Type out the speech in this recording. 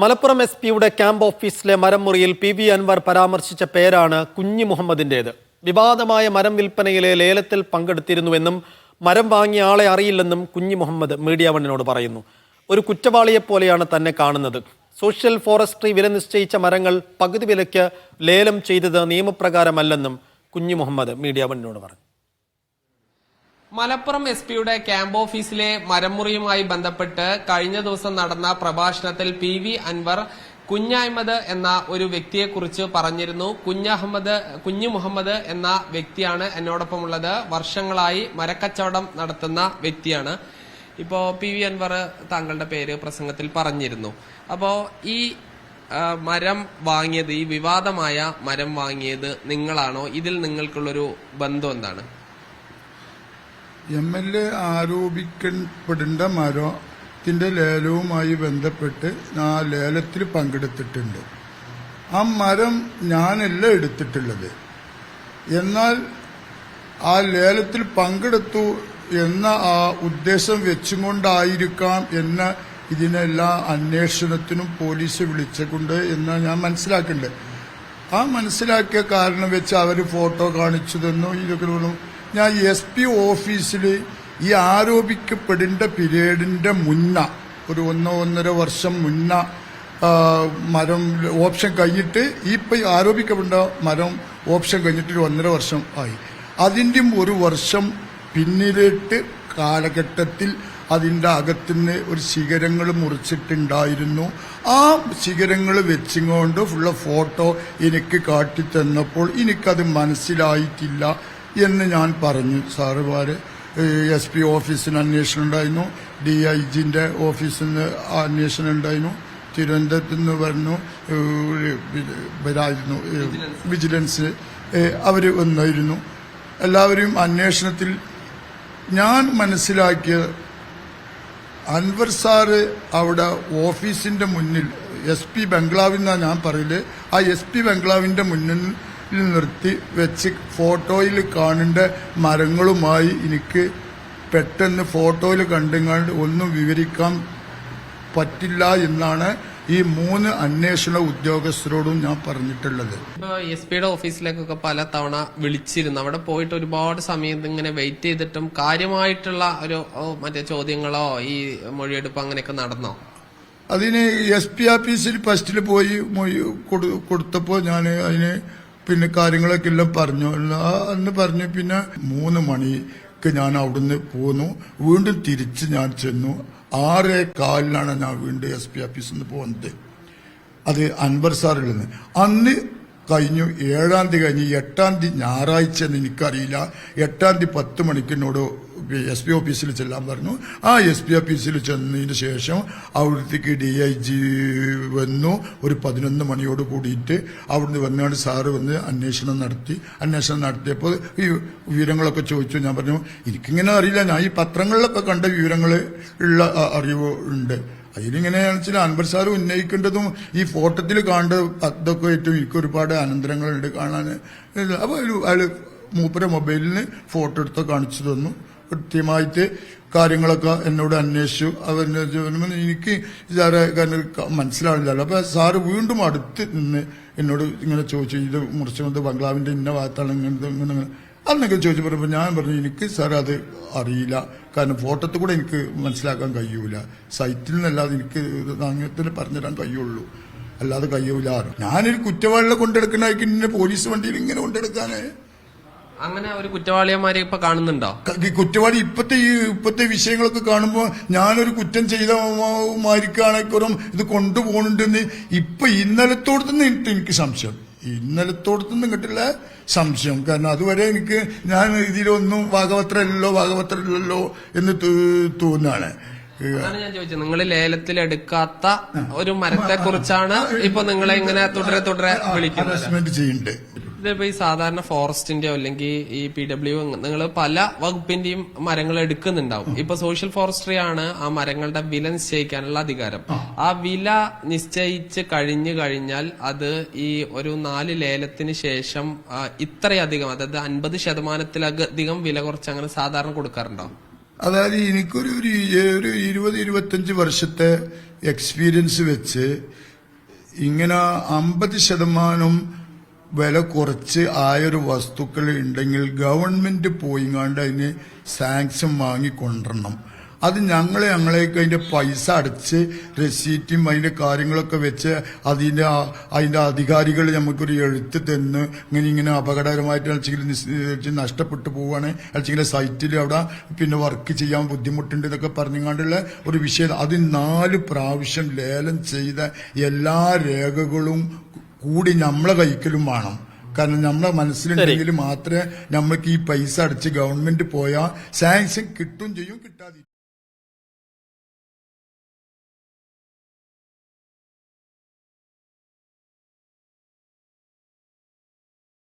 Malappuram എസ്.പിയുടെ camp ഓഫീസിലെ മരം മുറിയിൽ പി.വി. അൻവർ പരാമർശിച്ച പേരാണ് കുഞ്ഞി മുഹമ്മദിന്റേത്. വിവാദമായ മരം വിൽപ്പനയിലെ ലേലത്തിൽ പങ്കെടുത്തിരുന്നുവെന്നും മരം വാങ്ങിയ ആളെ അറിയില്ലെന്നും കുഞ്ഞി മുഹമ്മദ് മീഡിയ വണ്ണിനോട് പറയുന്നു. ഒരു കുറ്റവാളിയെപ്പോലെയാണ് തന്നെ കാണുന്നത്. സോഷ്യൽ ഫോറസ്ട്രി വില നിശ്ചയിച്ച മരങ്ങൾ പകുതി വിലയ്ക്ക് ലേലം ചെയ്തത് നിയമപ്രകാരമല്ലെന്നും കുഞ്ഞി മുഹമ്മദ് മീഡിയ വണ്ണിനോട് പറഞ്ഞു. മലപ്പുറം എസ്.പിയുടെ ക്യാമ്പ് ഓഫീസിലെ മരമുറിയുമായി ബന്ധപ്പെട്ട് കഴിഞ്ഞ ദിവസം നടന്ന പ്രഭാഷണത്തിൽ പി.വി. അൻവർ കുഞ്ഞഹമ്മദ് എന്ന ഒരു വ്യക്തിയെക്കുറിച്ച് പറഞ്ഞിരുന്നു. കുഞ്ഞു മുഹമ്മദ് എന്ന വ്യക്തിയാണ് എന്നോടൊപ്പമുള്ളത്. വർഷങ്ങളായി മരക്കച്ചവടം നടത്തുന്ന വ്യക്തിയാണ്. ഇപ്പോ പി.വി. അൻവർ താങ്കളുടെ പേര് പ്രസംഗത്തിൽ പറഞ്ഞിരുന്നു. അപ്പോ ഈ മരം വാങ്ങിയത്, ഈ വിവാദമായ മരം വാങ്ങിയത് നിങ്ങളാണോ? ഇതിൽ നിങ്ങൾക്കുള്ളൊരു ബന്ധം എന്താണ്? MLA ആരോപിക്കപ്പെടേണ്ട മരത്തിന്റെ ലേലവുമായി ബന്ധപ്പെട്ട് ആ ലേലത്തിൽ പങ്കെടുത്തിട്ടുണ്ട്. ആ മരം ഞാനല്ല എടുത്തിട്ടുള്ളത്. എന്നാൽ ആ ലേലത്തിൽ പങ്കെടുത്തു എന്ന ആ ഉദ്ദേശം വെച്ചുകൊണ്ടായിരിക്കാം എന്ന ഇതിനെല്ലാ അന്വേഷണത്തിനും പോലീസ് വിളിച്ചുകൊണ്ട് എന്ന് ഞാൻ മനസ്സിലാക്കുന്നുണ്ട്. ആ മനസ്സിലാക്കിയ കാരണം വെച്ച് അവർ ഫോട്ടോ കാണിച്ചു തന്നു. ഇതൊക്കെ ഞാൻ SP ഓഫീസിൽ ഈ ആരോപിക്കപ്പെടേണ്ട പീരീഡിന്റെ മുന്ന ഒരു 1.5 വർഷം മുന്ന മരം ഓപ്ഷൻ കഴിഞ്ഞിട്ട് ഇപ്പൊ ആരോപിക്കപ്പെടേണ്ട മരം ഓപ്ഷൻ കഴിഞ്ഞിട്ട് 1.5 വർഷം ആയി. അതിന്റെ 1 വർഷം പിന്നിലിട്ട് കാലഘട്ടത്തിൽ അതിന്റെ അകത്തുനിന്ന് ഒരു ശിഖരങ്ങൾ മുറിച്ചിട്ടുണ്ടായിരുന്നു. ആ ശിഖരങ്ങൾ വെച്ചുകൊണ്ട് ഫുള്ള് ഫോട്ടോ എനിക്ക് കാട്ടിത്തന്നപ്പോൾ എനിക്കത് മനസ്സിലായിട്ടില്ല എന്ന് ഞാൻ പറഞ്ഞു. സാറുമാര് SP ഓഫീസിന് അന്വേഷണം ഉണ്ടായിരുന്നു, DIGന്റെ ഓഫീസിൽ നിന്ന് അന്വേഷണം ഉണ്ടായിരുന്നു, തിരുവനന്തപുരത്ത് നിന്ന് പറഞ്ഞു വരായിരുന്നു, വിജിലൻസ് അവർ വന്നായിരുന്നു. എല്ലാവരും അന്വേഷണത്തിൽ ഞാൻ മനസ്സിലാക്കിയ അൻവർ സാറ് അവിടെ ഓഫീസിന്റെ മുന്നിൽ SP ബംഗ്ലാവിൽ നിന്നാണ് ഞാൻ പറയല്, ആ SP ബംഗ്ലാവിന്റെ മുന്നിൽ നിർത്തി വെച്ച് ഫോട്ടോയിൽ കാണേണ്ട മരങ്ങളുമായി എനിക്ക് പെട്ടെന്ന് ഫോട്ടോയിൽ കണ്ടുകൊണ്ട് ഒന്നും വിവരിക്കാൻ പറ്റില്ല എന്നാണ് ഈ 3 അന്വേഷണ ഉദ്യോഗസ്ഥരോടും ഞാൻ പറഞ്ഞിട്ടുള്ളത്. SP ഓഫീസിലേക്കൊക്കെ പല തവണ വിളിച്ചിരുന്നു. അവിടെ പോയിട്ട് ഒരുപാട് സമയം ഇങ്ങനെ വെയിറ്റ് ചെയ്തിട്ടും കാര്യമായിട്ടുള്ള ഒരു മറ്റേ ചോദ്യങ്ങളോ ഈ മൊഴിയെടുപ്പ് അങ്ങനെയൊക്കെ നടന്നോ? അതിന് SP ഓഫീസിൽ ഫസ്റ്റിൽ പോയി കൊടുത്തപ്പോൾ ഞാൻ അതിന് പിന്നെ കാര്യങ്ങളൊക്കെ എല്ലാം പറഞ്ഞു. അന്ന് പറഞ്ഞു. പിന്നെ 3 മണിക്ക് ഞാൻ അവിടുന്ന് പോന്നു. വീണ്ടും തിരിച്ച് ഞാൻ ചെന്നു. 6:15 ഞാൻ വീണ്ടും SP ഓഫീസിൽ നിന്ന് പോകുന്നത്. അത് അൻവർ സാറിൽ നിന്ന് അന്ന് കഴിഞ്ഞു. 7-ാം തീയതി കഴിഞ്ഞ് 8-ാം തീയതി ഞായറാഴ്ച എനിക്കറിയില്ല. 8-ാം തീയതി 10 മണിക്ക് എന്നോട് SP ഓഫീസിൽ ചെല്ലാൻ പറഞ്ഞു. ആ SP ഓഫീസിൽ ചെന്നതിന് ശേഷം അവിടത്തേക്ക് DIG വന്നു. ഒരു 11 മണിയോട് കൂടിയിട്ട് അവിടുന്ന് വന്നാണ് സാറ് വന്ന് അന്വേഷണം നടത്തിയപ്പോൾ ഈ വിവരങ്ങളൊക്കെ ചോദിച്ചു. ഞാൻ പറഞ്ഞു എനിക്കിങ്ങനെ അറിയില്ല, ഞാൻ ഈ പത്രങ്ങളിലൊക്കെ കണ്ട വിവരങ്ങൾ ഉള്ള അറിവ് ഉണ്ട്. അതിലിങ്ങനെയാണെന്ന് വെച്ചാൽ അൻവർ സാറ് ഉന്നയിക്കേണ്ടതും ഈ ഫോട്ടോത്തിൽ കാണേണ്ട അതൊക്കെ ആയിട്ടും എനിക്ക് ഒരുപാട് അനന്തരങ്ങളുണ്ട് കാണാൻ. അപ്പോൾ അയാൾ മൂപ്പര മൊബൈലിന് ഫോട്ടോ എടുത്ത് കാണിച്ചു തന്നു. കൃത്യമായിട്ട് കാര്യങ്ങളൊക്കെ എന്നോട് അന്വേഷിച്ചു. എനിക്ക് സാറെ മനസ്സിലാവില്ലല്ലോ. അപ്പൊ സാറ് വീണ്ടും അടുത്ത് നിന്ന് എന്നോട് ഇങ്ങനെ ചോദിച്ചു, ഇത് മുറിച്ചുകൊണ്ട് ബംഗ്ലാവിന്റെ ഇന്ന ഭാഗത്താണ് ഇങ്ങനെ അന്നൊക്കെ ചോദിച്ചു പറയുമ്പോൾ ഞാൻ പറഞ്ഞു എനിക്ക് സാർ അത് അറിയില്ല, കാരണം ഫോട്ടോത്തിൽ കൂടെ എനിക്ക് മനസ്സിലാക്കാൻ കഴിയൂല, സൈറ്റിൽ നിന്നല്ലാതെ എനിക്ക് അങ്ങനത്തിന് പറഞ്ഞുതരാൻ കഴിയുള്ളൂ, അല്ലാതെ കഴിയൂല. ഞാനൊരു കുറ്റവാളികളെ കൊണ്ടെടുക്കണായിരിക്കും ഇന്നെ പോലീസ് വണ്ടിയിൽ ഇങ്ങനെ കൊണ്ടെടുക്കാനേ. അങ്ങനെ ഒരു കുറ്റവാളിയന്മാരെ ഇപ്പൊ കാണുന്നുണ്ടോ? കുറ്റവാളി ഇപ്പത്തെ വിഷയങ്ങളൊക്കെ കാണുമ്പോ ഞാനൊരു കുറ്റം ചെയ്ത മാരിക്കാണെക്കുറം ഇത് കൊണ്ടുപോകുന്നുണ്ടെന്ന് ഇപ്പൊ ഇന്നലത്തോടത്തുനിന്ന് എനിക്ക് സംശയം. ഇന്നലത്തോടത്തുനിന്ന് കിട്ടില്ല സംശയം. കാരണം അതുവരെ എനിക്ക് ഞാൻ ഇതിലൊന്നും ഭാഗവത്രമില്ലല്ലോ എന്ന് തോന്നുകയാണ്. ഞാൻ ചോദിച്ചത്, നിങ്ങൾ ലേലത്തിൽ എടുക്കാത്ത ഒരു മരത്തെ കുറിച്ചാണ് ഇപ്പൊ നിങ്ങളെ ഇങ്ങനെ തുടരെ വിളിക്കുന്നത് ചെയ്യുന്നുണ്ട്. ഇതിപ്പോ ഈ സാധാരണ ഫോറസ്റ്റിന്റെയോ അല്ലെങ്കിൽ ഈ PW നിങ്ങൾ പല വകുപ്പിന്റെയും മരങ്ങൾ എടുക്കുന്നുണ്ടാവും. ഇപ്പൊ സോഷ്യൽ ഫോറസ്ട്രി ആണ് ആ മരങ്ങളുടെ വില നിശ്ചയിക്കാനുള്ള അധികാരം. ആ വില നിശ്ചയിച്ച് കഴിഞ്ഞാൽ അത് ഈ ഒരു 4 ലേലത്തിന് ശേഷം ഇത്രയധികം, അതായത് 50% വില കുറച്ച് അങ്ങനെ സാധാരണ കൊടുക്കാറുണ്ടോ? അതായത് എനിക്കൊരു 20-25 വർഷത്തെ എക്സ്പീരിയൻസ് വെച്ച് ഇങ്ങനെ 50% വില കുറച്ച് ആയൊരു വസ്തുക്കൾ ഉണ്ടെങ്കിൽ ഗവൺമെന്റ് പോയിങ്ങാണ്ട് അതിന് സാങ്ഷൻ വാങ്ങിക്കൊണ്ടിരണം. അത് ഞങ്ങളേക്ക് അതിന്റെ പൈസ അടച്ച് റെസീറ്റും അതിന്റെ കാര്യങ്ങളൊക്കെ വെച്ച് അതിന്റെ അധികാരികൾ നമുക്കൊരു എഴുത്ത് തന്ന് ഇങ്ങനെ അപകടകരമായിട്ട് അല്ലെങ്കിൽ നഷ്ടപ്പെട്ടു പോവുകയാണ്, അല്ലെങ്കിൽ സൈറ്റിൽ അവിടെ പിന്നെ വർക്ക് ചെയ്യാൻ ബുദ്ധിമുട്ടുണ്ട് എന്നൊക്കെ പറഞ്ഞുകൊണ്ടുള്ള ഒരു വിഷയം. അത് 4 പ്രാവശ്യം ലേലം ചെയ്ത എല്ലാ രേഖകളും കൂടി നമ്മളെ കൈക്കലും വേണം. കാരണം നമ്മളെ മനസ്സിലുണ്ടെങ്കിൽ മാത്രമേ നമുക്ക് ഈ പൈസ അടച്ച് ഗവൺമെന്റ് പോയാൽ സാങ്ഷൻ കിട്ടും ചെയ്യും, കിട്ടാതെ